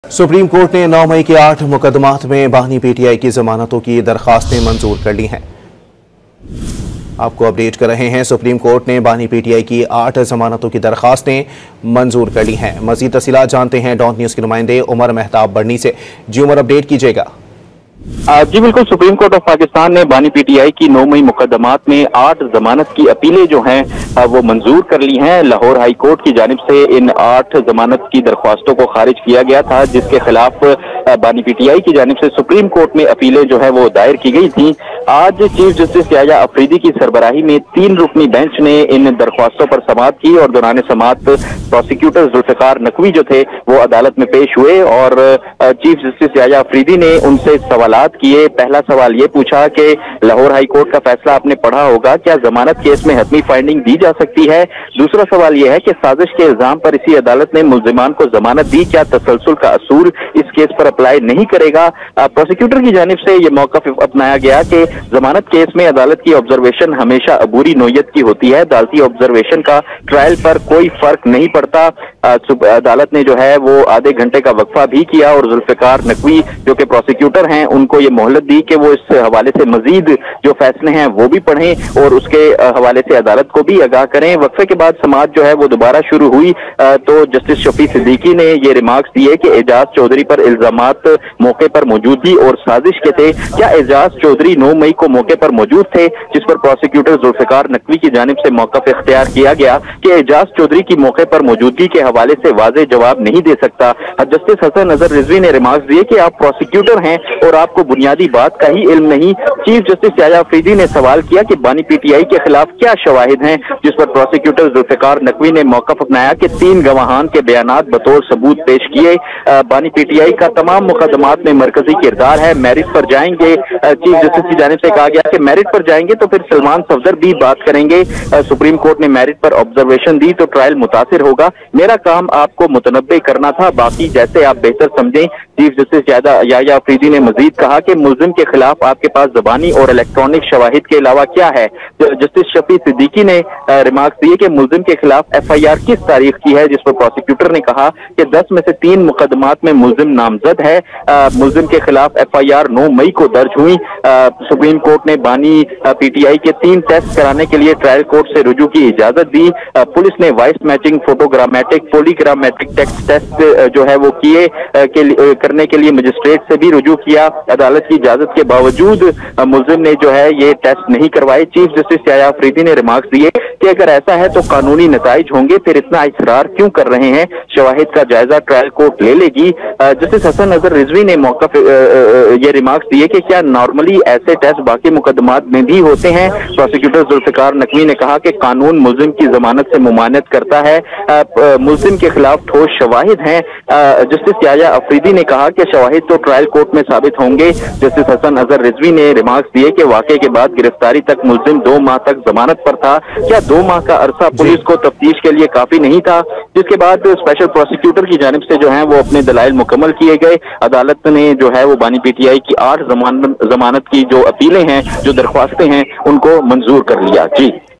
Supreme court ने 9 मई के 8 मुकदमात में बानी पीटीआई की जमानतों की दरखास्तें मंजूर कर ली हैं। आपको अपडेट कर रहे हैं, सुप्रीम कोर्ट ने बानी पीटीआई की 8 जमानतों की दरखास्तें मंजूर कर ली हैं। मजीद तफसीलात जानते हैं डॉन न्यूज के नुमाइंदे उमर मेहताब बढ़नी से। जी उमर, अपडेट कीजिएगा। जी बिल्कुल, सुप्रीम कोर्ट ऑफ पाकिस्तान ने बानी पीटीआई की 9 मई मुकदमात में 8 जमानत की अपीलें जो हैं वो मंजूर कर ली हैं। लाहौर हाई कोर्ट की जानिब से इन 8 जमानत की दरख्वास्तों को खारिज किया गया था, जिसके खिलाफ बानी पीटीआई की जानिब से सुप्रीम कोर्ट में अपीलें जो है वो दायर की गई थी। आज चीफ जस्टिस याह्या अफरीदी की सरबराही में 3 रुकनी बेंच ने इन दरख्वास्तों पर समाअत की और दौरान समाअत प्रोसिक्यूटर जुल्फिकार नकवी जो थे वो अदालत में पेश हुए और चीफ जस्टिस याह्या अफरीदी ने उनसे सवालात किए। पहला सवाल ये पूछा कि लाहौर हाई कोर्ट का फैसला आपने पढ़ा होगा, क्या जमानत केस में हतमी फाइंडिंग दी जा सकती है। दूसरा सवाल यह है कि साजिश के इल्जाम पर इसी अदालत ने मुल्जिमान को जमानत दी, क्या तसलसल का असूल इस केस पर अप्लाई नहीं करेगा। प्रोसिक्यूटर की जानिब से यह मौक़िफ़ अपनाया गया कि जमानत केस में अदालत की ऑब्जर्वेशन हमेशा अबूरी नोयत की होती है। अदालती ऑब्जर्वेशन का ट्रायल पर कोई फर्क नहीं पड़ता। अदालत ने जो है वो आधे घंटे का वक्फा भी किया और जुल्फिकार नकवी जो कि प्रोसिक्यूटर हैं उनको ये मोहलत दी कि वो इस हवाले से मजीद जो फैसले हैं वो भी पढ़ें और उसके हवाले से अदालत को भी आगाह करें। वक्फे के बाद समाअत जो है वो दोबारा शुरू हुई तो जस्टिस शफी सिद्दीकी ने ये रिमार्क्स दिए कि एजाज चौधरी पर इल्जामात मौके पर मौजूदगी और साजिश के थे। क्या एजाज चौधरी 9 मई को मौके पर मौजूद थे, जिस पर प्रोसिक्यूटर जुल्फिकार नकवी की जानिब से मौक़िफ़ इख्तियार किया गया कि एजाज चौधरी की मौके पर मौजूदगी के हवाले से वाज़ेह जवाब नहीं दे सकता। जस्टिस हसन नजर रिजवी ने रिमार्क्स दिए कि आप प्रोसिक्यूटर हैं और आपको बुनियादी बात का ही इल्म नहीं। चीफ जस्टिस याह्या अफरीदी ने सवाल किया कि बानी पीटीआई के खिलाफ क्या शवाहिद हैं, जिस पर प्रोसिक्यूटर जुल्फिकार नकवी ने मौक़िफ़ अपनाया कि 3 गवाहान के बयानात बतौर सबूत पेश किए। बानी पीटीआई का तमाम मुकदमात में मरकजी किरदार है, मेरिट पर जाएंगे। चीफ जस्टिस की जानिब से कहा गया कि मेरिट पर जाएंगे तो फिर सलमान सफदर भी बात करेंगे। सुप्रीम कोर्ट ने मेरिट पर ऑब्जर्वेशन दी तो ट्रायल मुतासिर होगा। मेरा काम आपको मुतनब्बे करना था, बाकी जैसे आप बेहतर समझें। चीफ जस्टिस याह्या अफरीदी ने मजीद कहा कि मुल्जिम के खिलाफ आपके पास ज़बानी और इलेक्ट्रॉनिक शवाहिद के अलावा क्या है। जस्टिस शफी सिद्दीकी ने रिमार्क्स दिए कि मुल्जिम के खिलाफ FIR किस तारीख की है, जिस पर प्रोसिक्यूटर ने कहा कि 10 में से 3 मुकदमात में मुल्जिम नामजद है। मुल्जिम के खिलाफ FIR 9 मई को दर्ज हुई। सुप्रीम कोर्ट ने बानी पीटीआई के 3 टेस्ट कराने के लिए ट्रायल कोर्ट से रुजू की इजाजत दी। पुलिस ने वॉइस मैचिंग, फोटोग्रामेटिक, पॉलीग्रामेटिक टेस्ट जो है वो करने के लिए मजिस्ट्रेट से भी रुजू किया। अदालत की इजाजत के बावजूद मुल्जिम ने जो है ये टेस्ट नहीं करवाए। चीफ जस्टिस याह्या अफरीदी ने रिमार्क्स दिए कि अगर ऐसा है तो कानूनी नताइज होंगे, फिर इतना इसरार क्यों कर रहे हैं, शवाहिद का जायजा ट्रायल कोर्ट ले लेगी। जस्टिस हसन नजर रिजवी ने मौक़िफ़ ये रिमार्क्स दिए कि क्या नॉर्मली ऐसे टेस्ट बाकी मुकदमात में भी होते हैं। प्रोसिक्यूटर जुल्फिकार नकवी ने कहा कि कानून मुल्जिम की जमानत से मुमानत करता है, मुल्जिम के खिलाफ ठोस शवाहिद हैं। जस्टिस याह्या अफरीदी ने कहा कि शवाहिद तो ट्रायल कोर्ट में साबित होंगे। जस्टिस हसन नजर रिजवी ने रिमार्क्स दिए कि वाक़े के बाद गिरफ्तारी तक मुल्जिम 2 माह तक जमानत पर था। क्या 2 माह का अरसा पुलिस को तफ्तीश के लिए काफी नहीं था, जिसके बाद स्पेशल प्रोसिक्यूटर की जानिब से जो है वो अपने दलाइल मुकम्मल किए गए। अदालत ने जो है वो बानी पीटीआई की 8 जमानत की जो अपीलें हैं, जो दरख्वास्तें हैं, उनको मंजूर कर लिया। जी।